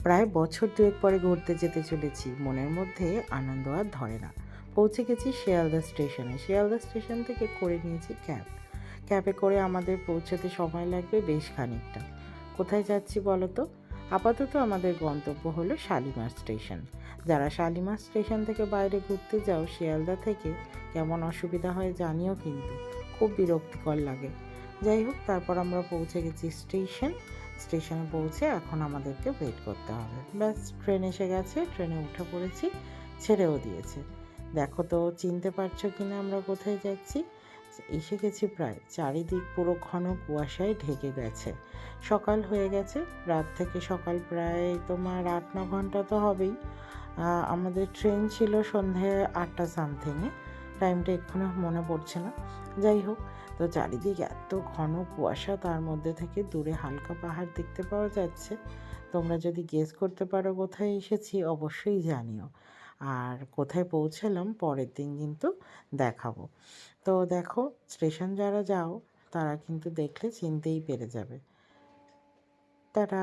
প্রায় বছর দুয়েক পরে ঘুরতে যেতে চলেছি, মনের মধ্যে আনন্দ আর ধরে না। পৌঁছে গেছি শিয়ালদা স্টেশনে। শিয়ালদা স্টেশন থেকে করে নিয়েছি ক্যাব। ক্যাবে করে আমাদের পৌঁছতে সময় লাগবে বেশ খানিকটা। কোথায় যাচ্ছি বলো তো? আপাতত আমাদের গন্তব্য হলো শালিমার স্টেশন। যারা শালিমার স্টেশন থেকে বাইরে ঘুরতে যাও, শিয়ালদা থেকে কেমন অসুবিধা হয় জানিও, কিন্তু খুব বিরক্তিকর লাগে। যাই হোক, তারপর আমরা পৌঁছে গেছি স্টেশন। স্টেশনে পৌঁছে এখন আমাদেরকে ওয়েট করতে হবে। ব্যাস, ট্রেন এসে গেছে, ট্রেনে উঠে পড়েছি, ছেড়েও দিয়েছে। দেখো তো চিনতে পারছো কিনা আমরা কোথায় যাচ্ছি? এসে গেছি প্রায়। চারিদিক পুরো ঘন কুয়াশায় ঢেকে গেছে। সকাল হয়ে গেছে, রাত থেকে সকাল প্রায় তোমার 8-9 ঘন্টা তো হবেই। আমাদের ট্রেন ছিল সন্ধে 8টা সামথিংয়ে। টাইমটা এক্ষুনি মনে পড়ছে না। যাই হোক, তো চারিদিক এত ঘন কুয়াশা, তার মধ্যে থেকে দূরে হালকা পাহাড় দেখতে পাওয়া যাচ্ছে। তোমরা যদি গেস করতে পারো কোথায় এসেছি, অবশ্যই জানিও। আর কোথায় পৌঁছালাম পরের দিন কিন্তু দেখাবো। তো দেখো, স্টেশন যারা যাও তারা কিন্তু দেখলে চিনতেই পেরে যাবে। টাটা।